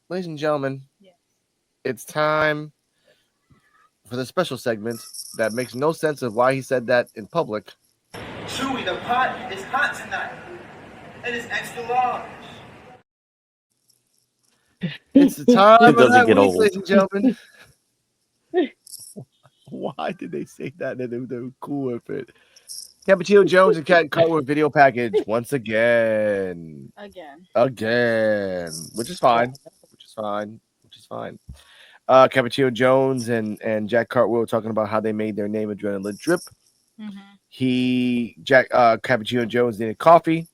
ladies and gentlemen, Yeah. it's time for the special segment that makes no sense of why he said that in public. Chewy, the pot is hot tonight. It is extra large. It's the time It of doesn't that get week, old. ladies and gentlemen. Why did they say that? They were cool with it. Cappuccino Jones and Cat Cartwheel video package once again. Again. Again. Which is fine. Which is fine. Which is fine. Cappuccino Jones and Jack Cartwheel were talking about how they made their name Adrenaline Drip. Cappuccino Jones needed coffee.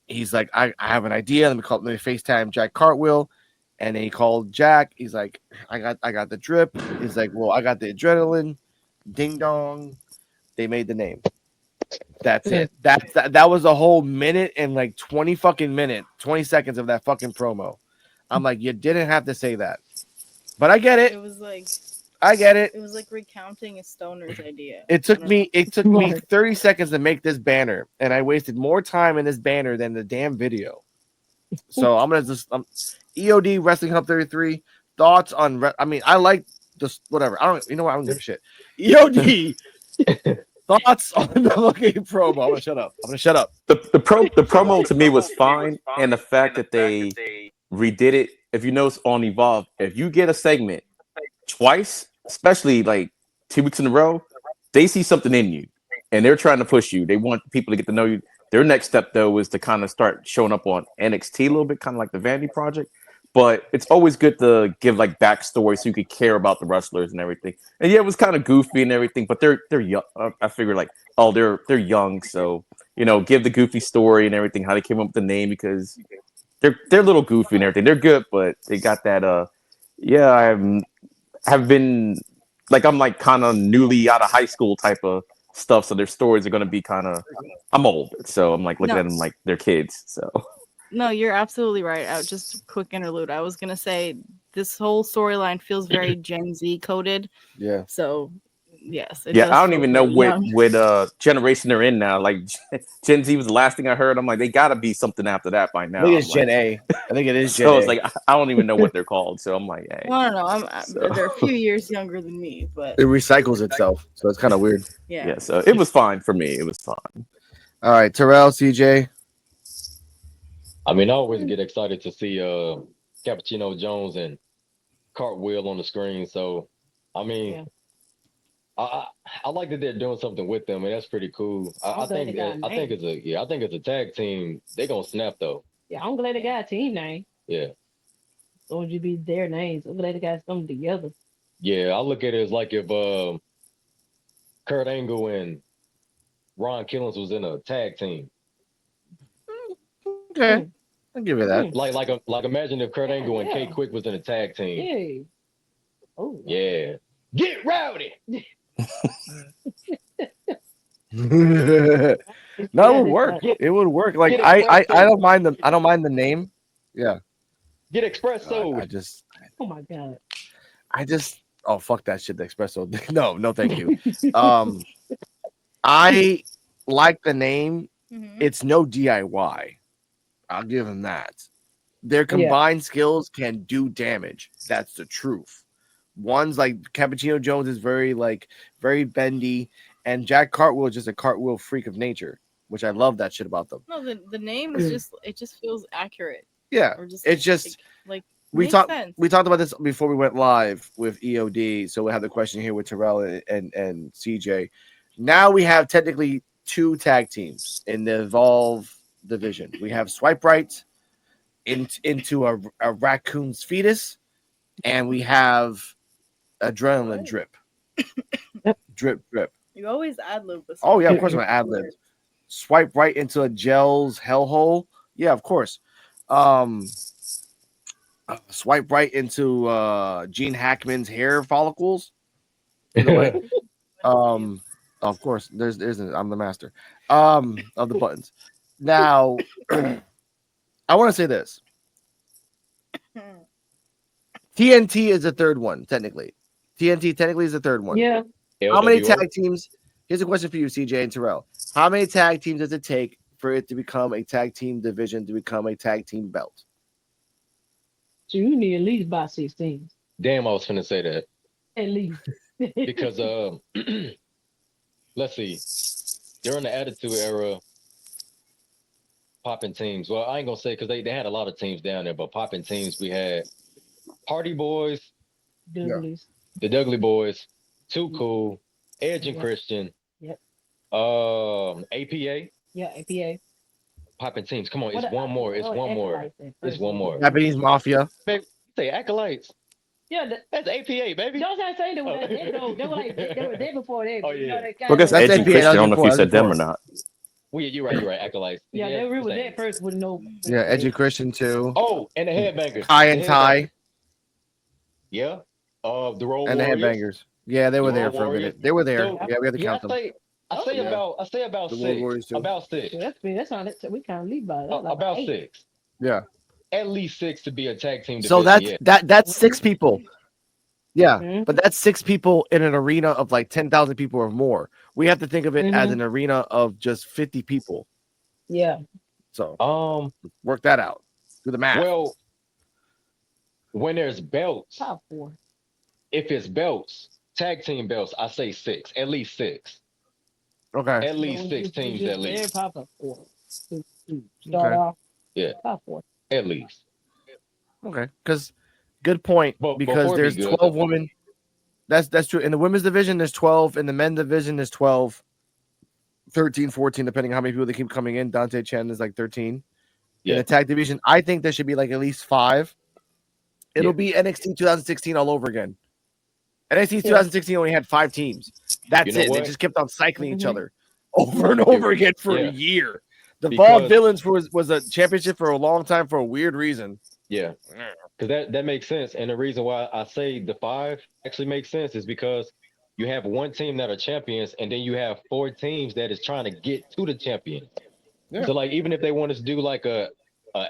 He's like, I have an idea. Let me FaceTime Jack Cartwheel. And then he called Jack. He's like, I got the drip. He's like, well, I got the adrenaline. Ding dong. They made the name. That's it. That was a whole minute and like 20 seconds of that fucking promo. I'm like, you didn't have to say that. But I get it. I get it. It was like recounting a stoner's idea. It took me 30 seconds to make this banner, and I wasted more time in this banner than the damn video. So I'm gonna just EOD Wrestling Hub 33 thoughts on. I like this. Whatever. I don't. You know what? I don't give a shit. EOD thoughts on the fucking promo. I'm gonna shut up. The promo to me was fine, and the fact that they redid it. If you notice on Evolve, if you get a segment twice, especially like 2 weeks in a row, they see something in you, and they're trying to push you. They want people to get to know you. Their next step, though, is to kind of start showing up on NXT a little bit, kind of like the Vanity Project. But it's always good to give like backstory so you could care about the wrestlers and everything. And yeah, it was kind of goofy and everything, but they're young. I figure like, oh, they're young, so give the goofy story and everything, how they came up with the name, because they're a little goofy and everything. They're good, but they got that. Yeah, have been like I'm like kind of newly out of high school type of stuff, so their stories are going to be kind of. I'm old, so I'm like looking at them like they're kids. So no, you're absolutely right. Just quick interlude. I was gonna say this whole storyline feels very Gen Z coded. Yeah. So yes. I don't even know what generation they're in now. Like Gen Z was the last thing I heard. I'm like, they got to be something after that by now. I think it's Gen A. I think it is Gen so A. It's like I don't even know what they're called. So I'm like, hey. Well, I don't know. They're a few years younger than me, but it recycles itself, so it's kind of weird. Yeah. So it was fine for me. It was fine. All right, Terrell, CJ. I always get excited to see Cappuccino Jones and Cartwheel on the screen. So, I like that they're doing something with them, and that's pretty cool. I think it's a tag team. They're gonna snap though. Yeah, I'm glad they got a team name. Yeah. So would you be their names? I'm glad the guys come together. Yeah, I look at it as like if Kurt Angle and Ron Killings was in a tag team. Okay. I'll give you that. Like imagine if Kurt Angle and Kate Quick was in a tag team. Yeah. Oh. Yeah. Get rowdy. No, it would work. It would work. Like I don't mind them. I don't mind the name. Yeah. Get espresso. Oh my god. Oh fuck that shit. The espresso. No, thank you. I like the name. Mm-hmm. It's no DIY. I'll give them that. Their combined skills can do damage. That's the truth. One's like Cappuccino Jones is very bendy, and Jack Cartwheel is just a cartwheel freak of nature, which I love that shit about them. No, the name is just feels accurate. Yeah, we talked about this before we went live with EOD, so we have the question here with Terrell and CJ. Now we have technically 2 tag teams in the Evolve division. We have Swipe Right into a raccoon's fetus, and we have Adrenaline Drip. Drip. You always ad-lib. Oh yeah, of course I'm gonna ad-lib. Swipe Right into a gel's hellhole. Yeah, of course. Swipe right into Gene Hackman's hair follicles. Of course, I'm the master of the buttons. Now, I want to say this. TNT is the third one, technically. TNT technically is the third one. Yeah. How many tag teams? Here's a question for you, CJ and Terrell. How many tag teams does it take for it to become a tag team division, to become a tag team belt? So you need at least about 16. Damn, I was finna say that At least. because let's see, during the Attitude Era, popping teams. Well, I ain't gonna say because they had a lot of teams down there, but popping teams we had Hardy Boys, Douglas. the Dudley Boys, Too Cool, Edge and Yep. Christian, Yep. APA, Yeah, APA. popping teams. Come on, it's What- one more. It's what one more. Acolytes at It's first? one more. Japanese Mafia. Babe, say acolytes. Yeah, That's APA, baby. don't I say they were they were like they were there before that. Oh, You know, yeah. they kinda Well, I guess That's Edge and NBA, Christian. I that don't know if you was said them or before. not. Well, yeah, you're right. Acolytes. Yeah, they were same. there first with no. Yeah, Edge and Christian too. Oh, and the headbangers. Kai The and Ty Headbangers. Yeah. The Road and the Warriors. Headbangers. Yeah, they were The there Road for a Warriors. minute. They were there. So, Yeah, we had to count them. I say Yeah. about The Road Warriors, six. too. About six. Yeah, that's not it. We kind of leave by that. Like About 8. 6. Yeah. At least 6 to be a tag team. So division, that's 6 people. Yeah, Mhm. but that's 6 people in an arena of like 10,000 people or more. We have to think of it as Mhm. an arena of just 50 people. Yeah. So work that out. Do the math. Well, when there's belts, Top 4. if it's belts, tag team belts, I say 6. At least 6. Okay. At least 6 teams. At least. Top 4. Start Okay. off. Yeah. Top 4. At least. Okay. Because good point. But Because before it be there's good, 12 though. women. That's true. In the women's division, there's 12. In the men's division, there's 12. 13, 14, depending on how many people they keep coming in. Dante Chen is like 13. Yeah. In the tag division, I think there should be like at least 5. It'll Yeah. be NXT 2016 all over again. NXT Yeah. 2016 only had 5 teams. That's You know it. They what? just kept on cycling each Mhm. other over and over again for Yeah. a year. The Because- Vaude Villains was a championship for a long time for a weird reason. Yeah. Because that makes sense. And the reason why I say the 5 actually makes sense is because you have one team that are champions, and then you have 4 teams that is trying to get to the champion. Yeah. So like even if they want to do like a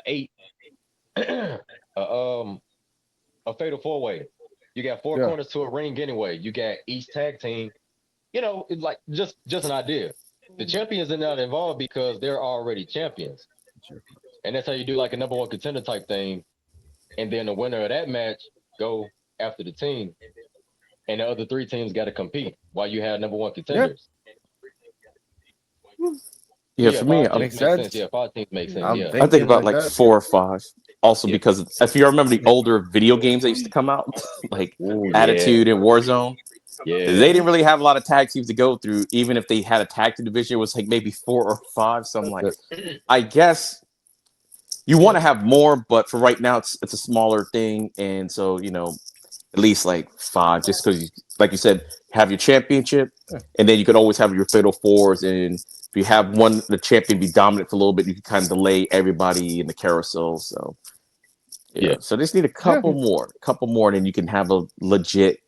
8 a fatal 4-way, you got 4 Yeah. corners to a ring anyway. You got each tag team, it's like just an idea. The champions are not involved because they're already champions. And that's how you do like a number 1 contender type thing. And then the winner of that match go after the team. And the other 3 teams got to compete while you have number 1 contenders. Yeah, for me, 5 teams Makes make sense. sense. Yeah, 5 teams make sense. I'm Yeah. I think about like like that. 4 or 5. Also, Yeah. because if you remember the older video games that used to come out, like Ooh, Attitude and Warzone, Yeah. they didn't really have a lot of tag teams to go through. Even if they had a tag team division, it was like maybe 4 or 5. So I'm like, I guess you want to have more, but for right now, it's a smaller thing, and so at least like 5, just because, like you said, have your championship, and then you could always have your fatal 4s, and if you have the champion be dominant for a little bit, you can kind of delay everybody in the carousel. So Yeah. so they just need a couple more, and then you can have a legit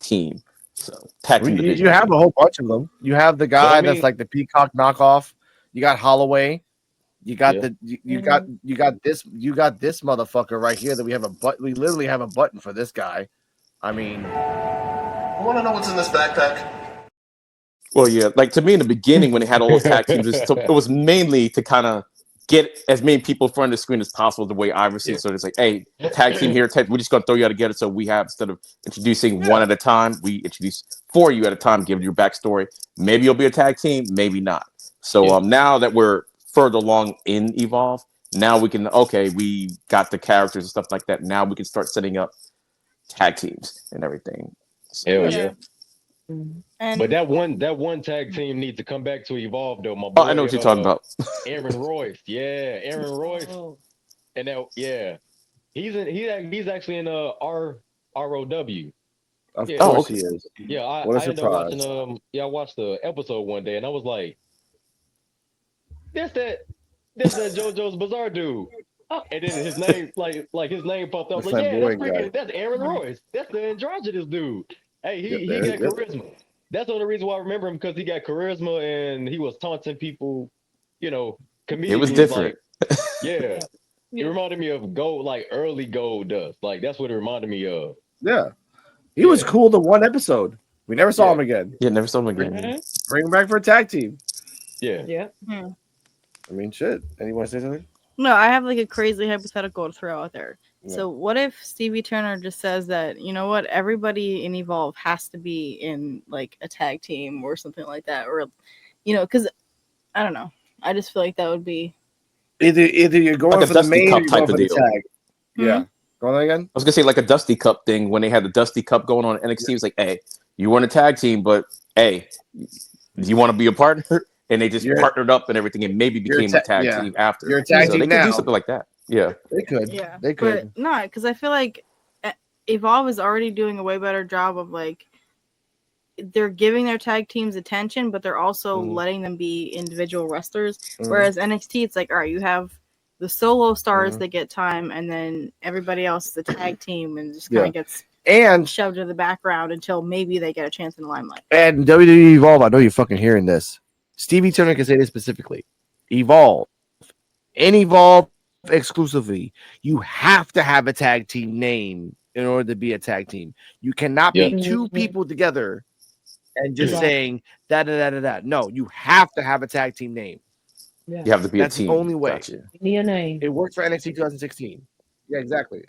team. So tag team division. You have a whole bunch of them. You have the guy I mean- that's like the Peacock knockoff. You got Holloway. You got Yeah. you got this motherfucker right here that we have a button. We literally have a button for this guy. I mean, I want to know what's in this backpack. Well, yeah, like to me in the beginning when they had all those tag teams, it was mainly to kind of get as many people in front of the screen as possible. The way I see it, so it's like, hey, tag team here, we're just gonna throw you out together. So we have, instead of introducing one at a time, we introduce 4 of you at a time, give your backstory. Maybe you'll be a tag team, maybe not. So now that we're further along in Evolve, now we can we got the characters and stuff like that. Now we can start setting up tag teams and everything. So, Hell Yeah. yeah. And But that one tag team needs to come back to Evolve though, my boy. oh, I know what you're talking about. Aaron Royce. Yeah, Aaron Royce. Oh, And he's actually in ROW. of Yeah. course okay. he is. Yeah, I What a ended up surprise. watching I watched the episode one day and I was like, that's that JoJo's Bizarre dude. And then his name like his name popped up. The Like, yeah, flamboyant that's Aaron Royce. That's the androgynous dude. Hey, he Yep, got yep. charisma. That's the only reason why I remember him, because he got charisma and he was taunting people, comedians. It was different. Like, yeah. It Yeah. reminded me of Gold, like early Gold Dust. Like that's what it reminded me of. Yeah, he was Yeah. cool the one episode. We never saw Yeah. him again. Yeah, never saw him again. mhm. Bring him back for a tag team. Yeah. Yeah. I mean, shit. Anyone say something? no, I have like a crazy hypothetical to throw out there. So what if Stevie Turner just says that, you know what, everybody in Evolve has to be in like a tag team or something like that, or because I don't know, I just feel like that would be either you're going Like a for the Dusty main or Cup you're type going for of the deal. tag. Yeah. Go on again. I was gonna say like a Dusty Cup thing when they had the Dusty Cup going on NXT. It was like, hey, you want a tag team, but hey, do you want to be a partner? And they just partnered up and everything, and maybe became a tag team after. You're a tag so team they could now. do something like that. Yeah, they could. Yeah, they could. But no, because I feel like Evolve is already doing a way better job of like they're giving their tag teams attention, but they're also letting them be individual wrestlers. Whereas NXT, it's like, all right, you have the solo stars that get time, and then everybody else is a tag team and just kind of gets shoved to the background until maybe they get a chance in the limelight. And WWE Evolve, I know you're fucking hearing this. Stevie Turner can say this specifically. Evolve. In Evolve exclusively, you have to have a tag team name in order to be a tag team. You cannot be two people together and just saying da. No, you have to have a tag team name. Yeah. You have to be That's a team. the only way. Gotcha. Your name. It worked for NXT 2016. Yeah, exactly.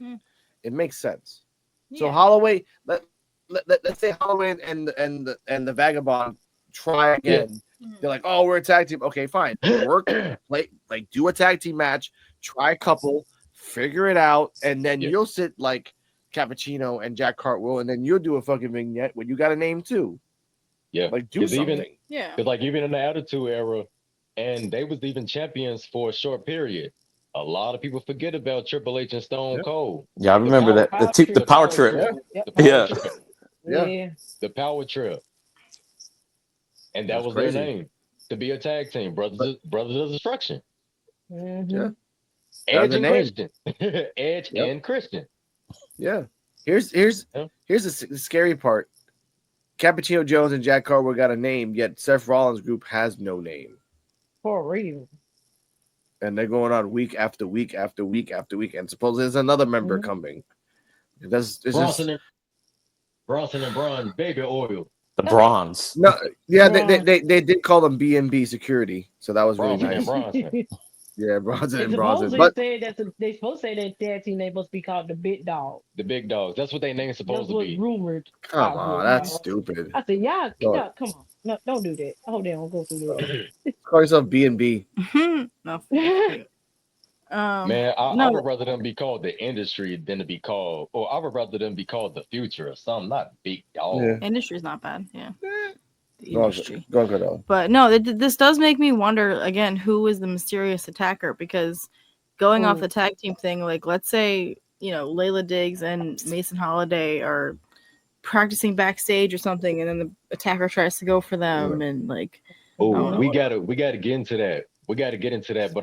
It makes sense. Yeah. So Holloway, let's say Holloway and the Vagabond try again. They're like, oh, we're a tag team. Okay, fine. Work, play, like do a tag team match, try a couple, figure it out, and then you'll sit like Cappuccino and Jack Cartwheel, and then you'll do a fucking vignette when you got a name too. Yeah, like do something. Because like even in the Attitude Era, and they was even champions for a short period. A lot of people forget about Triple H and Stone Cold. Yeah, I remember that. The power trip. Yeah. The power trip. And that was crazy. their name. To be a tag team, Brothers of Destruction. Mm-hmm. Edge and Christian. Edge and Christian. Yeah. Here's the scary part. Cappuccino Jones and Jack Cartwheel got a name, yet Seth Rollins' group has no name. For real. And they're going on week after week after week after week. And supposedly there's another member coming. Bronson and Braun, baby oil. The bronze. No, yeah, they did call them B&B Security, so that was really nice. Yeah, Bronson and Bronson. But they supposed to say that tag team name must be called the Big Dog. The Big Dogs. That's what their name's supposed to be. Rumored. Come on, that's stupid. I said, y'all, come on. No, don't do that. I hope they don't go through that. Call yourself B&B. No. Man, I would rather them be called the industry than to be called, or I would rather them be called the future or something, not Big Dog. Yeah. Industry's not bad, yeah. The Go industry. on. But no, this does make me wonder again, who is the mysterious attacker? Because going off the tag team thing, like let's say, Layla Diggs and Mason Holiday are practicing backstage or something, and then the attacker tries to go for them and like we gotta get into that. We gotta get into that, but